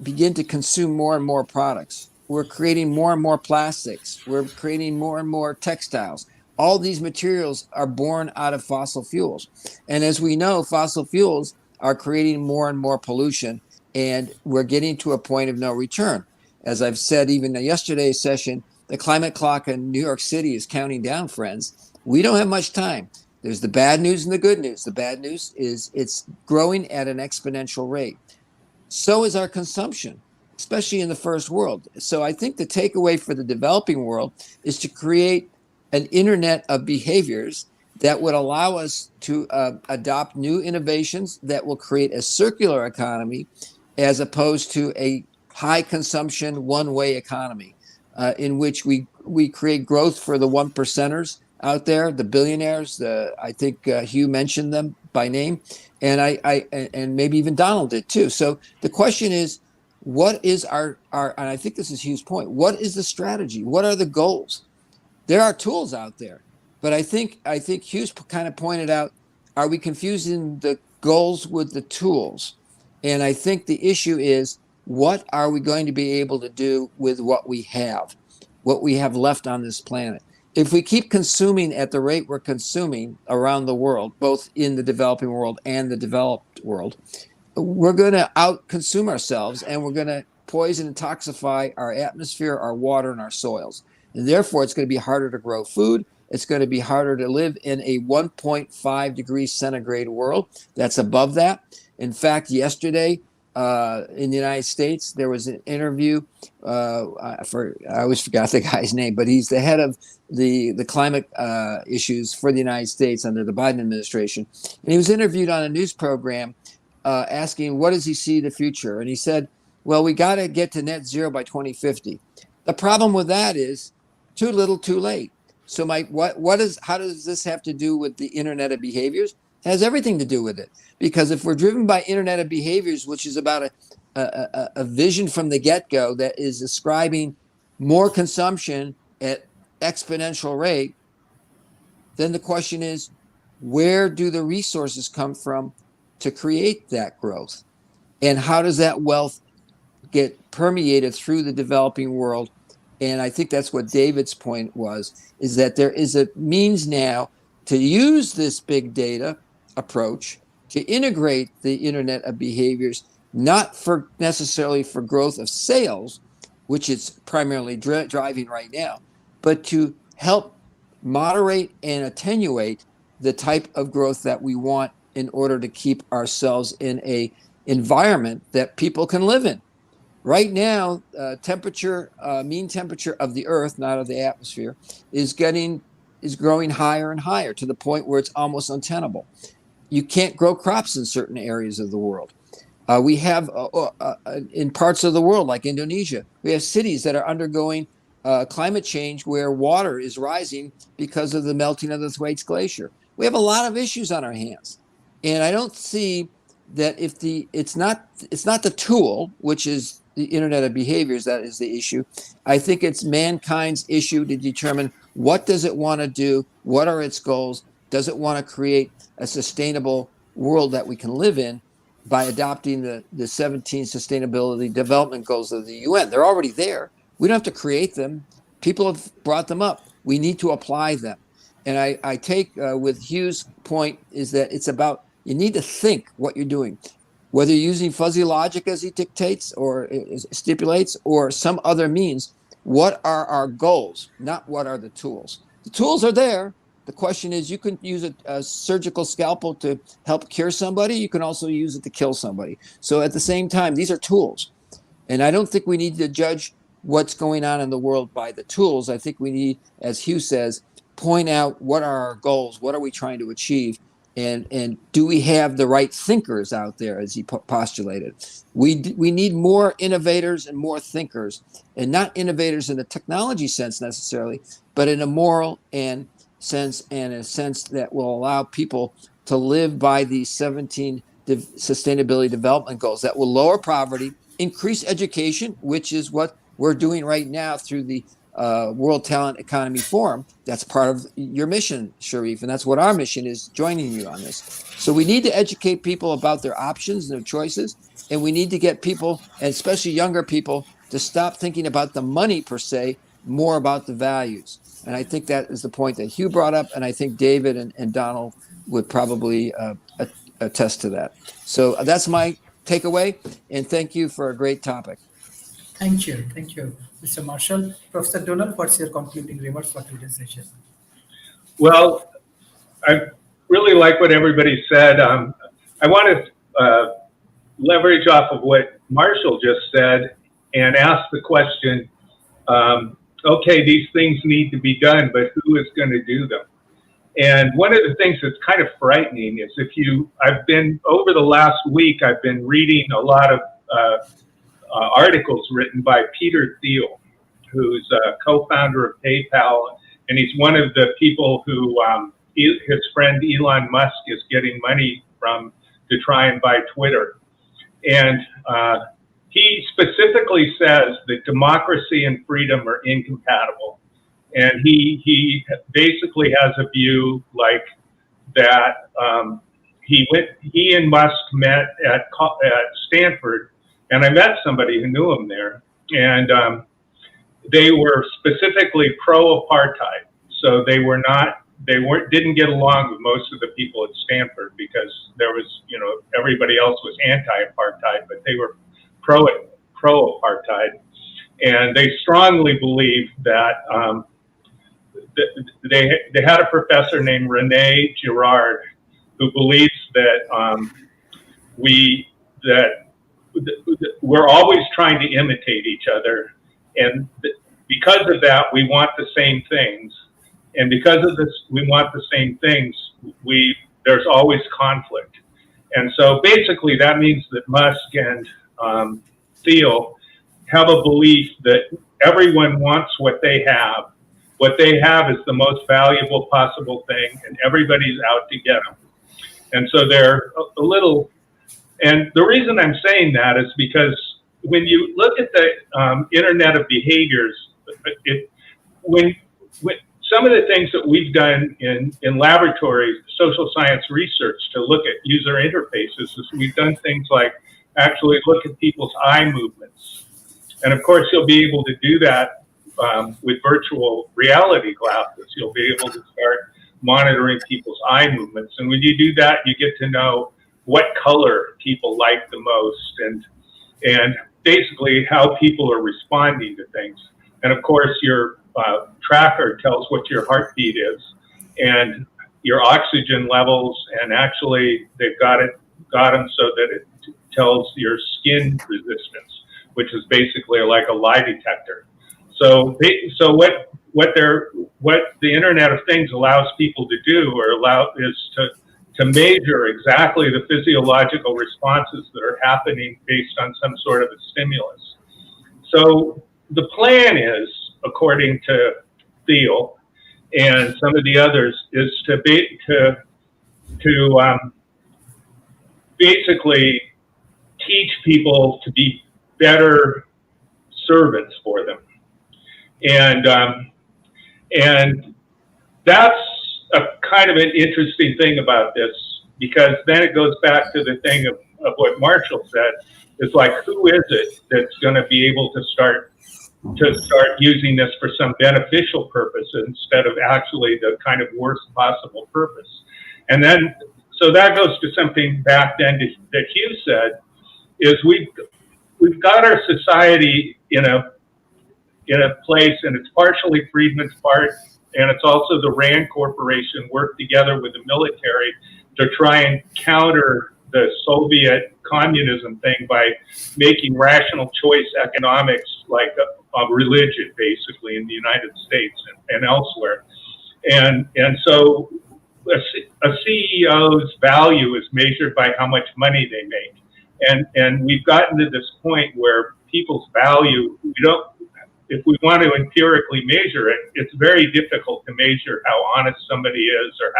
begin to consume more and more products, we're creating more and more plastics, we're creating more and more textiles. All these materials are born out of fossil fuels. And as we know, fossil fuels are creating more and more pollution, and we're getting to a point of no return. As I've said, even in yesterday's session, the climate clock in New York City is counting down, friends. We don't have much time. There's the bad news and the good news. The bad news is it's growing at an exponential rate. So is our consumption, especially in the first world. So I think the takeaway for the developing world is to create an internet of behaviors that would allow us to adopt new innovations that will create a circular economy, as opposed to a high consumption one-way economy, in which we create growth for the one percenters out there, the billionaires. I think Hugh mentioned them by name, and and maybe even Donald did too. So the question is, what is our and I think this is Hugh's point, what is the strategy? What are the goals? There are tools out there, but I think Hugh's kind of pointed out, are we confusing the goals with the tools? And I think the issue is, what are we going to be able to do with what we have left on this planet? If we keep consuming at the rate we're consuming around the world, both in the developing world and the developed world, we're going to out-consume ourselves, and we're going to poison and toxify our atmosphere, our water, and our soils. And therefore, it's going to be harder to grow food. It's going to be harder to live in a 1.5 degrees centigrade world that's above that. In fact, yesterday in the United States, there was an interview. I always forgot the guy's name, but he's the head of the climate issues for the United States under the Biden administration. And he was interviewed on a news program asking, what does he see the future? And he said, well, we got to get to net zero by 2050. The problem with that is too little, too late. So how does this have to do with the internet of behaviors? It has everything to do with it. Because if we're driven by internet of behaviors, which is about a vision from the get-go that is ascribing more consumption at exponential rate, then the question is, where do the resources come from to create that growth? And how does that wealth get permeated through the developing world? And I think that's what David's point was, is that there is a means now to use this big data approach to integrate the internet of behaviors, not for necessarily for growth of sales, which it's primarily driving right now, but to help moderate and attenuate the type of growth that we want in order to keep ourselves in a environment that people can live in. Right now, mean temperature of the Earth, not of the atmosphere, is growing higher and higher to the point where it's almost untenable. You can't grow crops in certain areas of the world. We have in parts of the world, like Indonesia, we have cities that are undergoing climate change where water is rising because of the melting of the Thwaites Glacier. We have a lot of issues on our hands, and I don't see that it's not the tool, which is the internet of behaviors, that is the issue. I think it's mankind's issue to determine what does it want to do, what are its goals, does it want to create a sustainable world that we can live in by adopting the 17 sustainability development goals of the UN. They're already there. We don't have to create them. People have brought them up. We need to apply them. And I take with Hugh's point is that it's about, you need to think what you're doing, whether you're using fuzzy logic as he dictates or stipulates or some other means. What are our goals? Not what are the tools. The tools are there. The question is, you can use a surgical scalpel to help cure somebody. You can also use it to kill somebody. So at the same time, these are tools. And I don't think we need to judge what's going on in the world by the tools. I think we need, as Hugh says, point out what are our goals, what are we trying to achieve, and do we have the right thinkers out there, as he postulated. We need more innovators and more thinkers, and not innovators in the technology sense necessarily, but in a moral and a sense that will allow people to live by these 17 sustainability development goals that will lower poverty, increase education, which is what we're doing right now through the World Talent Economy Forum. That's part of your mission, Sharif, and that's what our mission is, joining you on this. So we need to educate people about their options and their choices, and we need to get people, and especially younger people, to stop thinking about the money per se, more about the values. And I think that is the point that Hugh brought up, and I think David and Donald would probably attest to that. So that's my takeaway, and thank you for a great topic. Thank you, Mr. Marshall. Professor Donald, what's your concluding remarks for today's session? Well, I really like what everybody said. I want to leverage off of what Marshall just said and ask the question, okay, these things need to be done, but who is going to do them? And one of the things that's kind of frightening is over the last week, I've been reading a lot of articles written by Peter Thiel, who's a co-founder of PayPal, and he's one of the people who his friend Elon Musk is getting money from to try and buy Twitter. And he specifically says that democracy and freedom are incompatible. And he basically has a view like that. He and Musk met at Stanford, and I met somebody who knew him there, and they were specifically pro-apartheid. So didn't get along with most of the people at Stanford because there was, everybody else was anti-apartheid, but they were pro-apartheid, and they strongly believed that they had a professor named Rene Girard who believes that we're always trying to imitate each other, and because of that, we want the same things, and because of this, we want the same things. There's always conflict, and so basically that means that Musk and Thiel have a belief that everyone wants what they have. What they have is the most valuable possible thing, and everybody's out to get them. And so they're a little. And the reason I'm saying that is because when you look at the Internet of Behaviors, when some of the things that we've done in laboratories, social science research to look at user interfaces, is we've done things like actually look at people's eye movements. And of course, you'll be able to do that with virtual reality glasses. You'll be able to start monitoring people's eye movements. And when you do that, you get to know what color people like the most, and basically how people are responding to things. And of course, your tracker tells what your heartbeat is and your oxygen levels, and actually they've got them so that it tells your skin resistance, which is basically like a lie detector. So what the Internet of Things allows people to do is to measure exactly the physiological responses that are happening based on some sort of a stimulus. So the plan is, according to Thiel and some of the others, is to basically teach people to be better servants for them, and that's a kind of an interesting thing about this, because then it goes back to the thing of what Marshall said. It's like, who is it that's going to be able to start to start using this for some beneficial purpose instead of actually the kind of worst possible purpose. And then, so that goes to something back then that Hugh said, is we've got our society in a place, and it's partially Friedman's part, and it's also the Rand Corporation worked together with the military to try and counter the Soviet communism thing by making rational choice economics like a religion, basically, in the United States and elsewhere. And so a CEO's value is measured by how much money they make. And we've gotten to this point where people's value, if we want to empirically measure it, it's very difficult to measure how honest somebody is or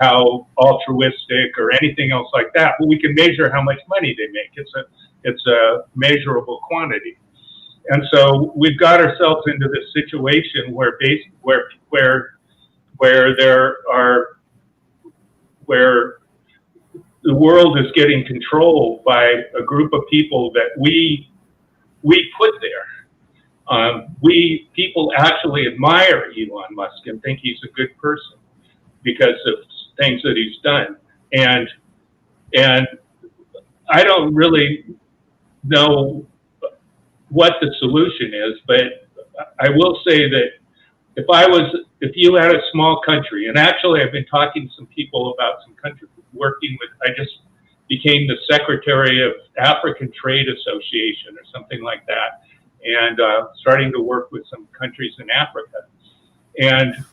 how altruistic or anything else like that. But we can measure how much money they make. It's a measurable quantity. And so we've got ourselves into this situation where the world is getting controlled by a group of people that we put there. People actually admire Elon Musk and think he's a good person because of things that he's done. And I don't really know what the solution is, but I will say that if you had a small country, and actually I've been talking to some people about some countries working with, I just became the secretary of African Trade Association or something like that, and starting to work with some countries in Africa. And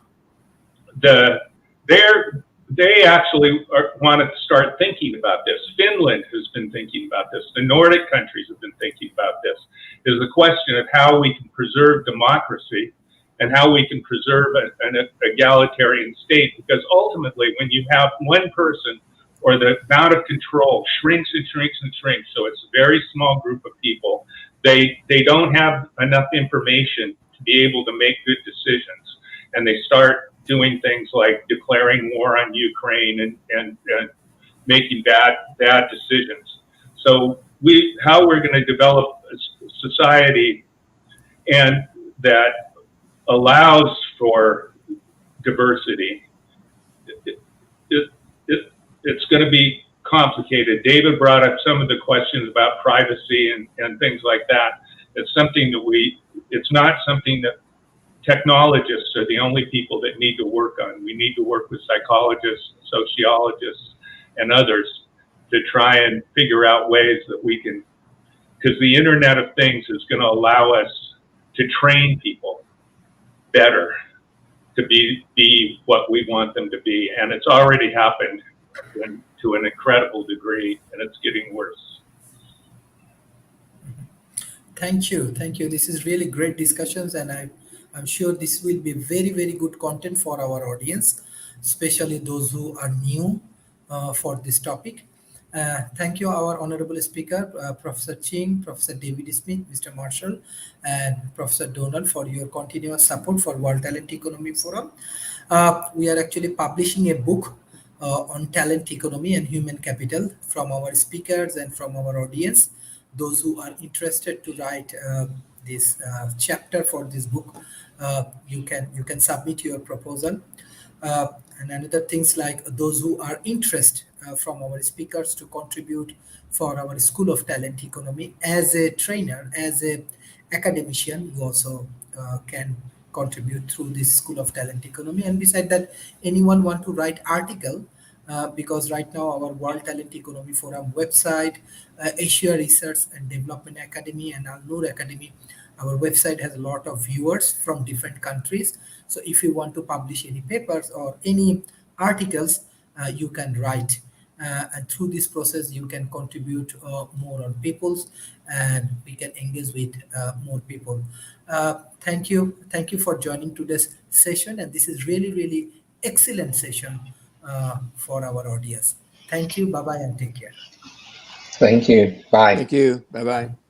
they actually want to start thinking about this. Finland has been thinking about this. The Nordic countries have been thinking about this. There's a question of how we can preserve democracy and how we can preserve an egalitarian state, because ultimately when you have one person, or the amount of control shrinks and shrinks and shrinks, so it's a very small group of people, they don't have enough information to be able to make good decisions, and they start doing things like declaring war on Ukraine and making bad decisions. So how we're going to develop a society and that allows for diversity, it's going to be complicated. David brought up some of the questions about privacy and things like that. It's something that it's not something that technologists are the only people that need to work on. We need to work with psychologists, sociologists, and others to try and figure out ways that we can, because the Internet of Things is going to allow us to train people better to be what we want them to be. And it's already happened to an incredible degree, and it's getting worse. Thank you. This is really great discussions, and I'm sure this will be very, very good content for our audience, especially those who are new for this topic. Thank you, our honorable speaker, Professor Ching, Professor David Smith, Mr. Marshall, and Professor Donald, for your continuous support for World Talent Economy Forum. We are actually publishing a book on talent economy and human capital from our speakers and from our audience. Those who are interested to write this chapter for this book, you can submit your proposal. And another things like those who are interested from our speakers to contribute for our School of Talent Economy as a trainer, as a academician, you also can contribute through this School of Talent Economy. And beside that, anyone want to write article, because right now our World Talent Economy Forum website, Asia Research and Development Academy and Al-Noor Academy, our website has a lot of viewers from different countries. So if you want to publish any papers or any articles, you can write. And through this process, you can contribute more on people's, and we can engage with more people. Thank you for joining today's session. And this is really, really excellent session for our audience. Thank you. Bye-bye and take care. Thank you. Bye. Thank you. Bye-bye.